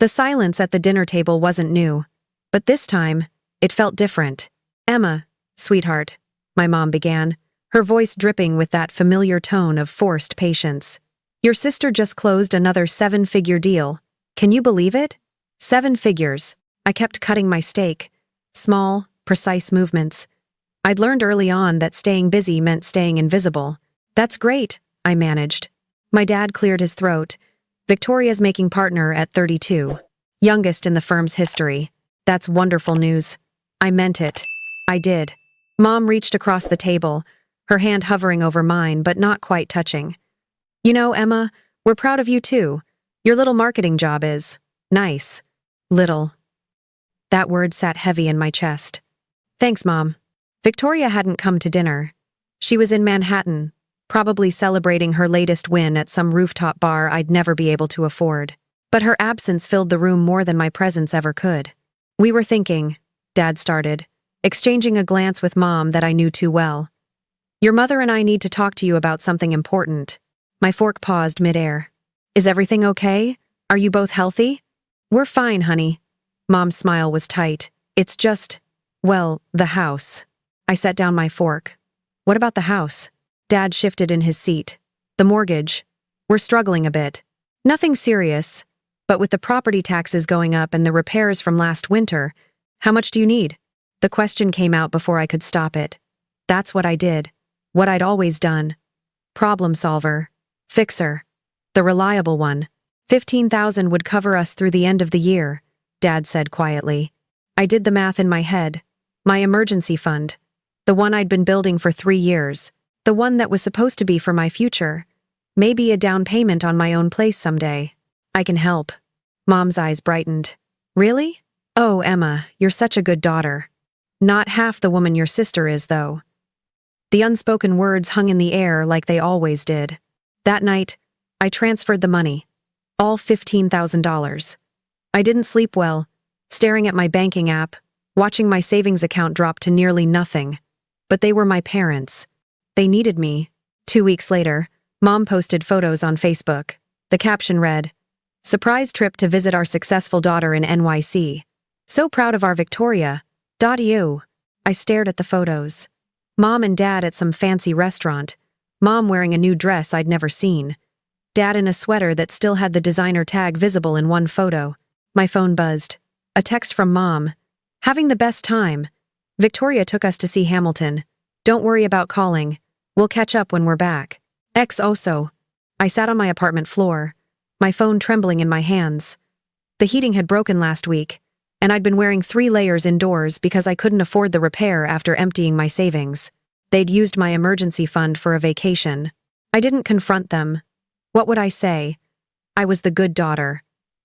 The silence at the dinner table wasn't new, but this time, it felt different. "Emma, sweetheart," my mom began, her voice dripping with that familiar tone of forced patience. "Your sister just closed another 7-figure deal. Can you believe it? 7 figures." I kept cutting my steak. Small, precise movements. I'd learned early on that staying busy meant staying invisible. "That's great," I managed. My dad cleared his throat. "Victoria's making partner at 32. Youngest in the firm's history. That's wonderful news." I meant it. I did. Mom reached across the table, her hand hovering over mine but not quite touching. "You know, Emma, we're proud of you too. Your little marketing job is nice." Little. That word sat heavy in my chest. "Thanks, Mom." Victoria hadn't come to dinner. She was in Manhattan, probably celebrating her latest win at some rooftop bar I'd never be able to afford. But her absence filled the room more than my presence ever could. "We were thinking," Dad started, exchanging a glance with Mom that I knew too well. "Your mother and I need to talk to you about something important." My fork paused midair. "Is everything okay? Are you both healthy?" "We're fine, honey." Mom's smile was tight. "It's just, well, the house." I set down my fork. "What about the house?" Dad shifted in his seat. "The mortgage. We're struggling a bit. Nothing serious, but with the property taxes going up and the repairs from last winter, how much do you need?" The question came out before I could stop it. That's what I did. What I'd always done. Problem solver. Fixer. The reliable one. 15,000 would cover us through the end of the year, Dad said quietly. I did the math in my head. My emergency fund. The one I'd been building for 3 years. The one that was supposed to be for my future. Maybe a down payment on my own place someday. "I can help." Mom's eyes brightened. "Really? Oh, Emma, you're such a good daughter." "Not half the woman your sister is, though." The unspoken words hung in the air like they always did. That night, I transferred the money. All $15,000. I didn't sleep well, staring at my banking app, watching my savings account drop to nearly nothing. But they were my parents. They needed me. 2 weeks later, Mom posted photos on Facebook. The caption read, "Surprise trip to visit our successful daughter in NYC. So proud of our Victoria. .eu." I stared at the photos. Mom and Dad at some fancy restaurant. Mom wearing a new dress I'd never seen. Dad in a sweater that still had the designer tag visible in one photo. My phone buzzed. A text from Mom. "Having the best time. Victoria took us to see Hamilton. Don't worry about calling. We'll catch up when we're back. Ex oso." I sat on my apartment floor, my phone trembling in my hands. The heating had broken last week, and I'd been wearing 3 layers indoors because I couldn't afford the repair after emptying my savings. They'd used my emergency fund for a vacation. I didn't confront them. What would I say? I was the good daughter.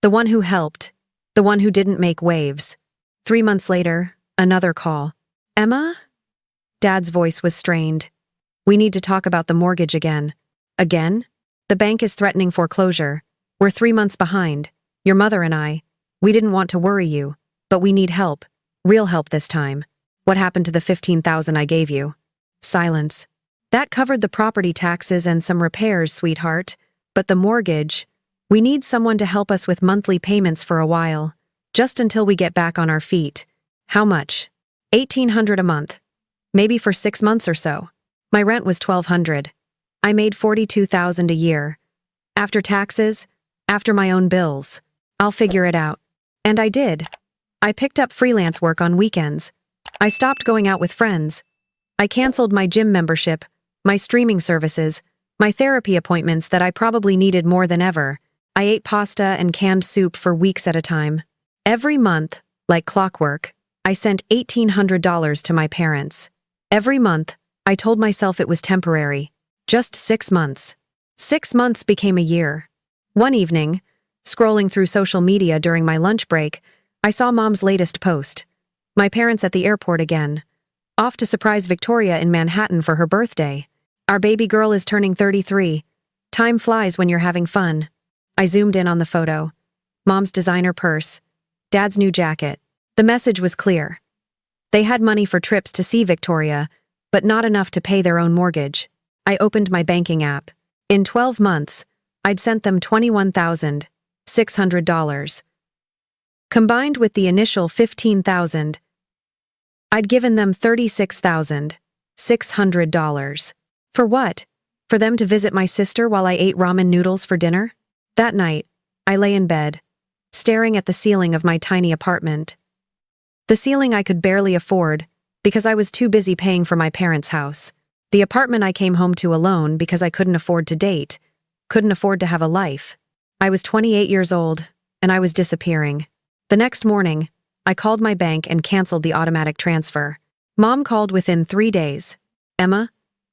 The one who helped. The one who didn't make waves. 3 months later, another call. "Emma?" Dad's voice was strained. "We need to talk about the mortgage again." "Again?" "The bank is threatening foreclosure. We're 3 months behind. Your mother and I. We didn't want to worry you, but we need help. Real help this time. What happened to the 15,000 I gave you?" Silence. "That covered the property taxes and some repairs, sweetheart. But the mortgage, we need someone to help us with monthly payments for a while. Just until we get back on our feet." "How much?" $1,800 a month. Maybe for 6 months or so. My rent was $1,200. I made $42,000 a year. After taxes, after my own bills. I'll figure it out. And I did. I picked up freelance work on weekends. I stopped going out with friends. I canceled my gym membership, my streaming services, my therapy appointments that I probably needed more than ever. I ate pasta and canned soup for weeks at a time. Every month, like clockwork, I sent $1,800 to my parents. Every month, I told myself it was temporary. Just 6 months. 6 months became a year. One evening, scrolling through social media during my lunch break, I saw Mom's latest post. My parents at the airport again. Off to surprise Victoria in Manhattan for her birthday. Our baby girl is turning 33. Time flies when you're having fun. I zoomed in on the photo. Mom's designer purse. Dad's new jacket. The message was clear. They had money for trips to see Victoria, but not enough to pay their own mortgage. I opened my banking app. In 12 months, I'd sent them $21,600. Combined with the initial $15,000, I'd given them $36,600. For what? For them to visit my sister while I ate ramen noodles for dinner? That night, I lay in bed, staring at the ceiling of my tiny apartment. The ceiling I could barely afford because I was too busy paying for my parents' house. The apartment I came home to alone because I couldn't afford to date, couldn't afford to have a life. I was 28 years old, and I was disappearing. The next morning, I called my bank and canceled the automatic transfer. Mom called within 3 days. Emma,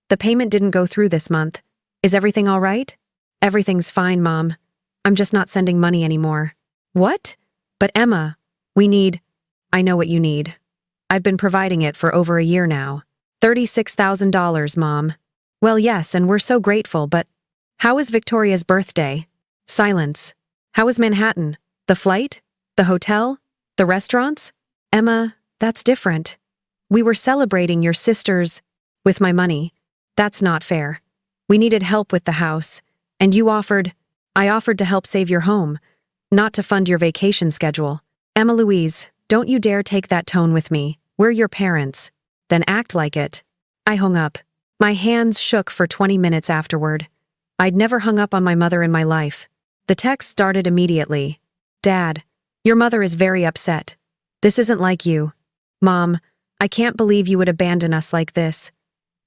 the payment didn't go through this month. Is everything all right? Everything's fine, Mom. I'm just not sending money anymore. What? But Emma, I know what you need. I've been providing it for over a year now. $36,000, Mom. Well, yes, and we're so grateful, but how is Victoria's birthday? Silence. How is Manhattan? The flight? The hotel? The restaurants? Emma, that's different. We were celebrating your sister's with my money. That's not fair. We needed help with the house, and I offered to help save your home, not to fund your vacation schedule. Emma Louise, don't you dare take that tone with me. We're your parents. Then act like it. I hung up. My hands shook for 20 minutes afterward. I'd never hung up on my mother in my life. The text started immediately. Dad, your mother is very upset. This isn't like you. Mom, I can't believe you would abandon us like this.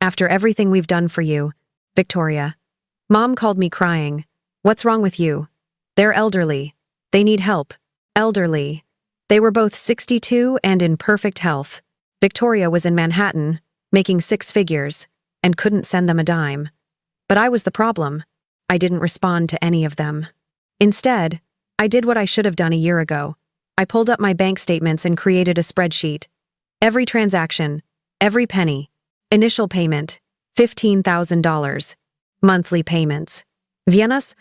After everything we've done for you. Victoria. Mom called me crying. What's wrong with you? They're elderly. They need help. Elderly. They were both 62 and in perfect health. Victoria was in Manhattan, making 6 figures, and couldn't send them a dime. But I was the problem. I didn't respond to any of them. Instead, I did what I should have done a year ago. I pulled up my bank statements and created a spreadsheet. Every transaction, every penny. Initial payment, $15,000. Monthly payments. Vienas,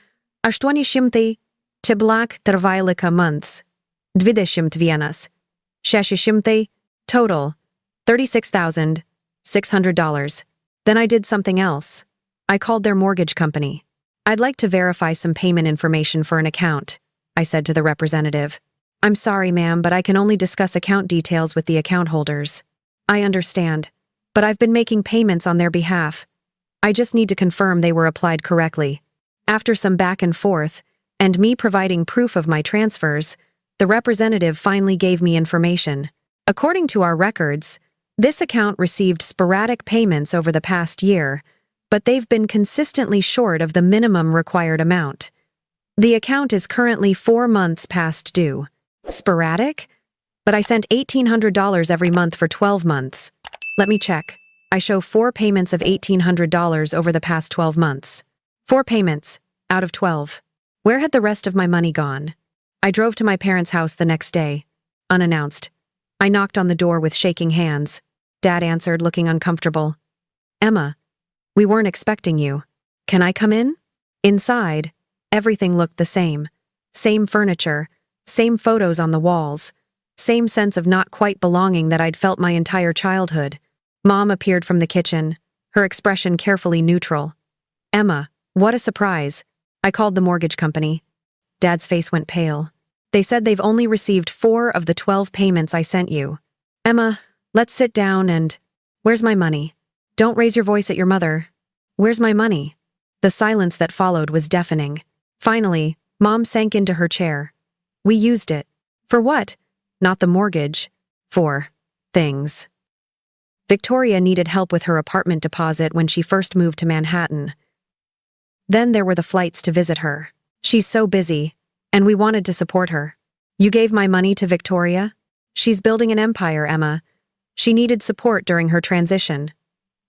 800 Tiblak Trvailika months. 20 Vienas. 600 total. $36,600. Then I did something else. I called their mortgage company. I'd like to verify some payment information for an account, I said to the representative. I'm sorry, ma'am, but I can only discuss account details with the account holders. I understand, but I've been making payments on their behalf. I just need to confirm they were applied correctly. After some back and forth, and me providing proof of my transfers, the representative finally gave me information. According to our records, this account received sporadic payments over the past year, but they've been consistently short of the minimum required amount. The account is currently 4 months past due. Sporadic? But I sent $1,800 every month for 12 months. Let me check. I show 4 payments of $1,800 over the past 12 months. 4 payments, out of 12. Where had the rest of my money gone? I drove to my parents' house the next day, unannounced. I knocked on the door with shaking hands. Dad answered, looking uncomfortable. Emma, we weren't expecting you. Can I come in? Inside, everything looked the same. Same furniture, same photos on the walls, same sense of not quite belonging that I'd felt my entire childhood. Mom appeared from the kitchen, her expression carefully neutral. Emma, what a surprise. I called the mortgage company. Dad's face went pale. They said they've only received 4 of the 12 payments I sent you. Emma, let's sit down and… Where's my money? Don't raise your voice at your mother. Where's my money? The silence that followed was deafening. Finally, Mom sank into her chair. We used it. For what? Not the mortgage. For things. Victoria needed help with her apartment deposit when she first moved to Manhattan. Then there were the flights to visit her. She's so busy, and we wanted to support her. You gave my money to Victoria? She's building an empire, Emma. She needed support during her transition.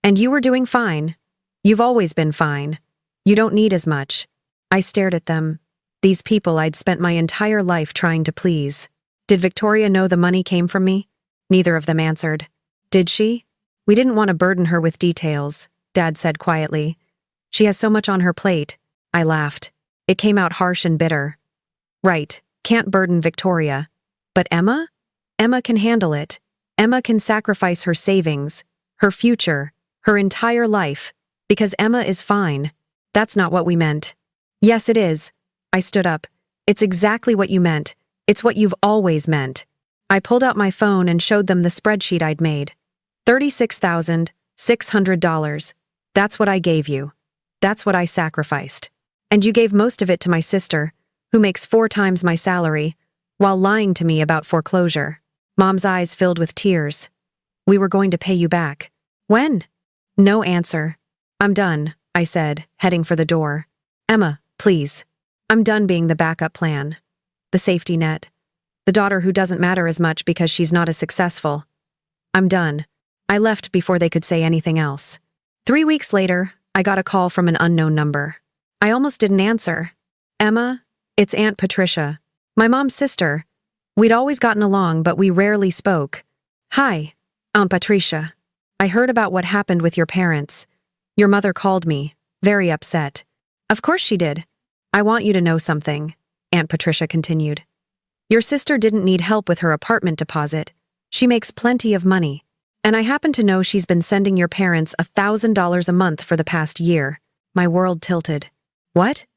And you were doing fine. You've always been fine. You don't need as much. I stared at them. These people I'd spent my entire life trying to please. Did Victoria know the money came from me? Neither of them answered. Did she? We didn't want to burden her with details, Dad said quietly. She has so much on her plate. I laughed. It came out harsh and bitter. Right, can't burden Victoria. But Emma? Emma can handle it. Emma can sacrifice her savings, her future, her entire life, because Emma is fine. That's not what we meant. Yes, it is. I stood up. It's exactly what you meant. It's what you've always meant. I pulled out my phone and showed them the spreadsheet I'd made. $36,600. That's what I gave you. That's what I sacrificed. And you gave most of it to my sister, who makes 4 times my salary, while lying to me about foreclosure. Mom's eyes filled with tears. We were going to pay you back. When? No answer. I'm done, I said, heading for the door. Emma, please. I'm done being the backup plan. The safety net. The daughter who doesn't matter as much because she's not as successful. I'm done. I left before they could say anything else. 3 weeks later, I got a call from an unknown number. I almost didn't answer. Emma, it's Aunt Patricia. My mom's sister. We'd always gotten along, but we rarely spoke. Hi, Aunt Patricia. I heard about what happened with your parents. Your mother called me, very upset. Of course she did. I want you to know something, Aunt Patricia continued. Your sister didn't need help with her apartment deposit. She makes plenty of money. And I happen to know she's been sending your parents $1,000 a month for the past year. My world tilted. What?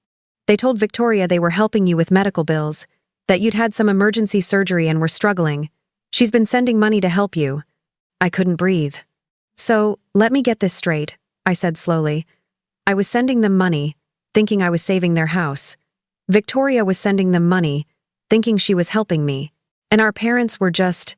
They told Victoria they were helping you with medical bills, that you'd had some emergency surgery and were struggling. She's been sending money to help you. I couldn't breathe. So, let me get this straight, I said slowly. I was sending them money, thinking I was saving their house. Victoria was sending them money, thinking she was helping me. And our parents were just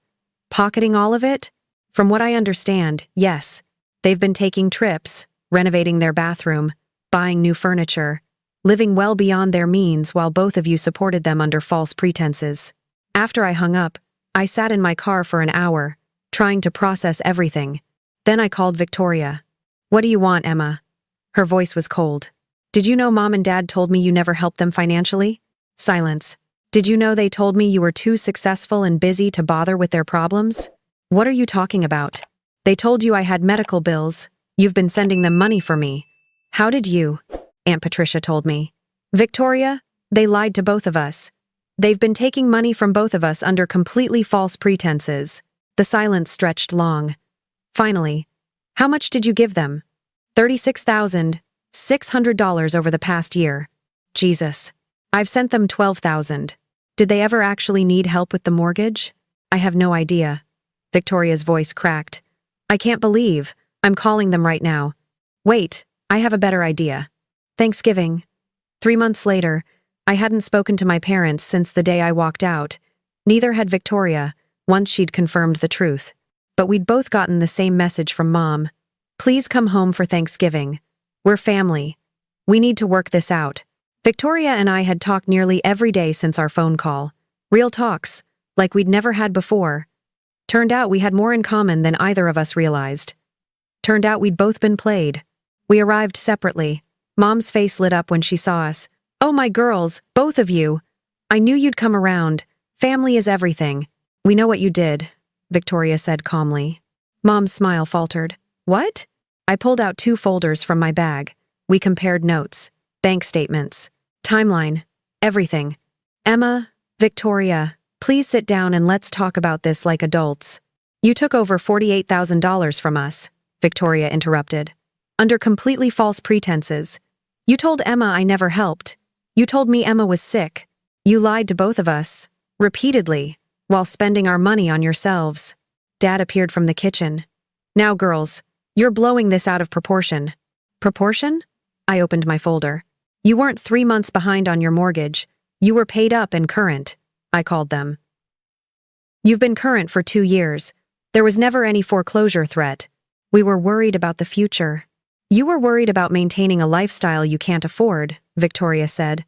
pocketing all of it? From what I understand, yes. They've been taking trips, renovating their bathroom, buying new furniture, living well beyond their means while both of you supported them under false pretenses. After I hung up, I sat in my car for an hour, trying to process everything. Then I called Victoria. What do you want, Emma? Her voice was cold. Did you know Mom and Dad told me you never helped them financially? Silence. Did you know they told me you were too successful and busy to bother with their problems? What are you talking about? They told you I had medical bills. You've been sending them money for me. How did you? Aunt Patricia told me. Victoria, they lied to both of us. They've been taking money from both of us under completely false pretenses. The silence stretched long. Finally, how much did you give them? $36,600 over the past year. Jesus. I've sent them $12,000. Did they ever actually need help with the mortgage? I have no idea. Victoria's voice cracked. I can't believe. I'm calling them right now. Wait, I have a better idea. Thanksgiving. 3 months later, I hadn't spoken to my parents since the day I walked out. Neither had Victoria, once she'd confirmed the truth. But we'd both gotten the same message from Mom. Please come home for Thanksgiving. We're family. We need to work this out. Victoria and I had talked nearly every day since our phone call. Real talks, like we'd never had before. Turned out we had more in common than either of us realized. Turned out we'd both been played. We arrived separately. Mom's face lit up when she saw us. Oh, my girls, both of you. I knew you'd come around. Family is everything. We know what you did, Victoria said calmly. Mom's smile faltered. What? I pulled out 2 folders from my bag. We compared notes, bank statements, timeline, everything. Emma, Victoria, please sit down and let's talk about this like adults. You took over $48,000 from us, Victoria interrupted. Under completely false pretenses. You told Emma I never helped. You told me Emma was sick. You lied to both of us, repeatedly, while spending our money on yourselves. Dad appeared from the kitchen. Now, girls, you're blowing this out of proportion. Proportion? I opened my folder. You weren't 3 months behind on your mortgage. You were paid up and current, I called them. You've been current for 2 years. There was never any foreclosure threat. We were worried about the future. You were worried about maintaining a lifestyle you can't afford, Victoria said.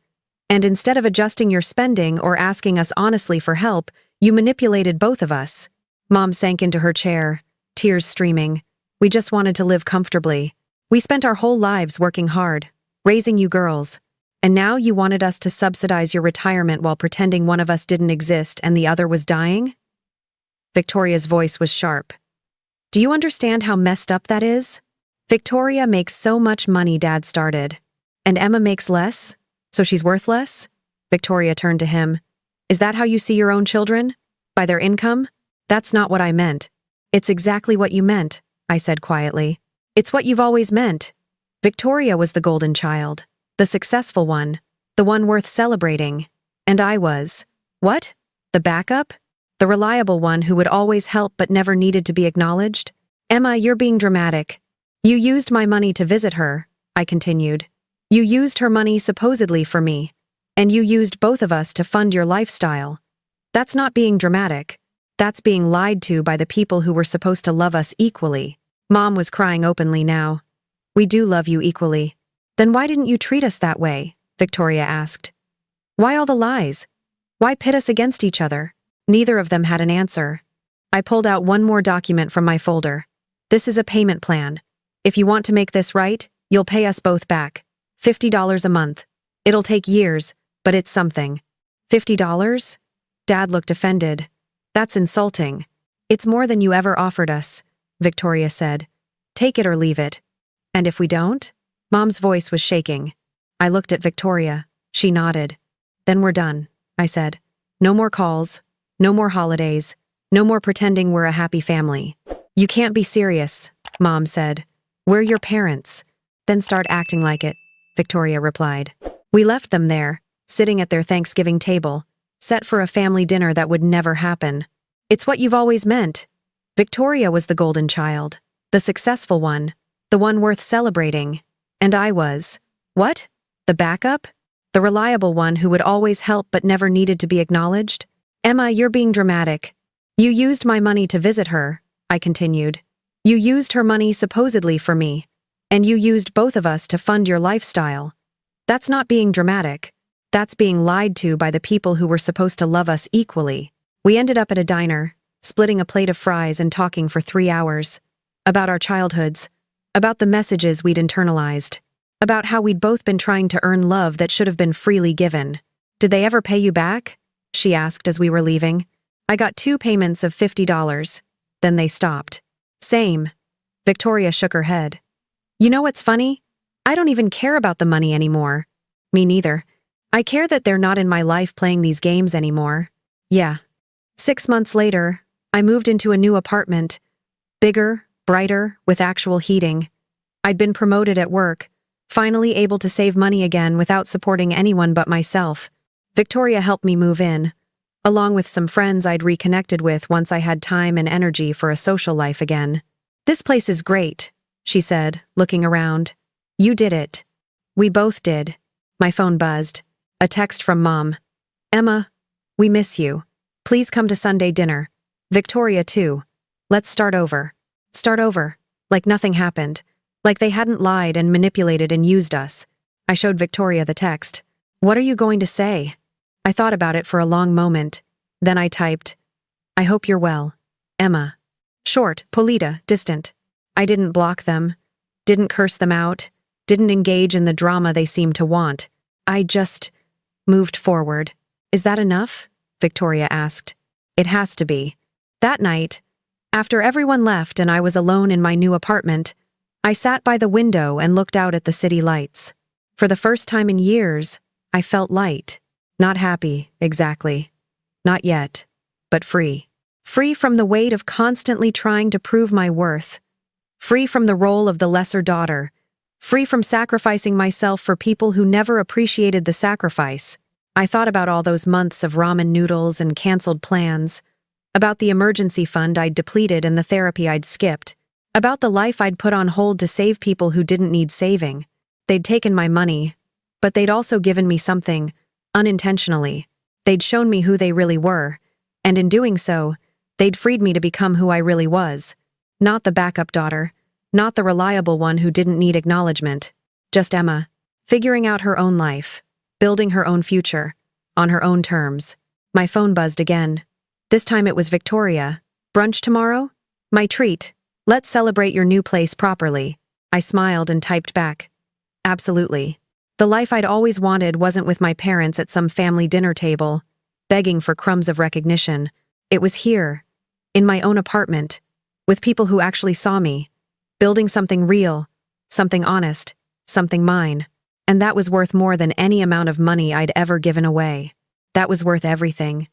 And instead of adjusting your spending or asking us honestly for help, you manipulated both of us. Mom sank into her chair, tears streaming. We just wanted to live comfortably. We spent our whole lives working hard, raising you girls. And now you wanted us to subsidize your retirement while pretending one of us didn't exist and the other was dying? Victoria's voice was sharp. Do you understand how messed up that is? Victoria makes so much money, Dad started. And Emma makes less? So she's worth less? Victoria turned to him. Is that how you see your own children? By their income? That's not what I meant. It's exactly what you meant, I said quietly. It's what you've always meant. Victoria was the golden child, the successful one, the one worth celebrating. And I was. What? The backup? The reliable one who would always help but never needed to be acknowledged? Emma, you're being dramatic. You used my money to visit her, I continued. You used her money supposedly for me. And you used both of us to fund your lifestyle. That's not being dramatic. That's being lied to by the people who were supposed to love us equally. Mom was crying openly now. We do love you equally. Then why didn't you treat us that way? Victoria asked. Why all the lies? Why pit us against each other? Neither of them had an answer. I pulled out one more document from my folder. This is a payment plan. If you want to make this right, you'll pay us both back. $50 a month. It'll take years, but it's something. $50? Dad looked offended. That's insulting. It's more than you ever offered us, Victoria said. Take it or leave it. And if we don't? Mom's voice was shaking. I looked at Victoria. She nodded. Then we're done, I said. No more calls. No more holidays. No more pretending we're a happy family. You can't be serious, Mom said. We're your parents. Then start acting like it, Victoria replied. We left them there, sitting at their Thanksgiving table, set for a family dinner that would never happen. It's what you've always meant. Victoria was the golden child, the successful one, the one worth celebrating. And I was, what? The backup? The reliable one who would always help but never needed to be acknowledged? Emma, you're being dramatic. You used my money to visit her, I continued. You used her money supposedly for me. And you used both of us to fund your lifestyle. That's not being dramatic. That's being lied to by the people who were supposed to love us equally. We ended up at a diner, splitting a plate of fries and talking for 3 hours. About our childhoods. About the messages we'd internalized. About how we'd both been trying to earn love that should have been freely given. Did they ever pay you back? She asked as we were leaving. I got 2 payments of $50. Then they stopped. Same. Victoria shook her head. You know what's funny? I don't even care about the money anymore. Me neither. I care that they're not in my life playing these games anymore. Yeah. 6 months later, I moved into a new apartment. Bigger, brighter, with actual heating. I'd been promoted at work, finally able to save money again without supporting anyone but myself. Victoria helped me move in, along with some friends I'd reconnected with once I had time and energy for a social life again. This place is great, she said, looking around. You did it. We both did. My phone buzzed. A text from Mom. Emma, we miss you. Please come to Sunday dinner. Victoria too. Let's start over. Start over. Like nothing happened. Like they hadn't lied and manipulated and used us. I showed Victoria the text. What are you going to say? I thought about it for a long moment. Then I typed, I hope you're well. Emma. Short, polita, distant. I didn't block them. Didn't curse them out. Didn't engage in the drama they seemed to want. I just moved forward. Is that enough? Victoria asked. It has to be. That night, after everyone left and I was alone in my new apartment, I sat by the window and looked out at the city lights. For the first time in years, I felt light. Not happy, exactly. Not yet, but free. Free from the weight of constantly trying to prove my worth. Free from the role of the lesser daughter. Free from sacrificing myself for people who never appreciated the sacrifice. I thought about all those months of ramen noodles and canceled plans. About the emergency fund I'd depleted and the therapy I'd skipped. About the life I'd put on hold to save people who didn't need saving. They'd taken my money, but they'd also given me something, unintentionally. They'd shown me who they really were, and in doing so, they'd freed me to become who I really was. Not the backup daughter, not the reliable one who didn't need acknowledgement. Just Emma, figuring out her own life, building her own future, on her own terms. My phone buzzed again. This time it was Victoria. Brunch tomorrow? My treat. Let's celebrate your new place properly. I smiled and typed back. Absolutely. The life I'd always wanted wasn't with my parents at some family dinner table, begging for crumbs of recognition. It was here, in my own apartment, with people who actually saw me, building something real, something honest, something mine. And that was worth more than any amount of money I'd ever given away. That was worth everything.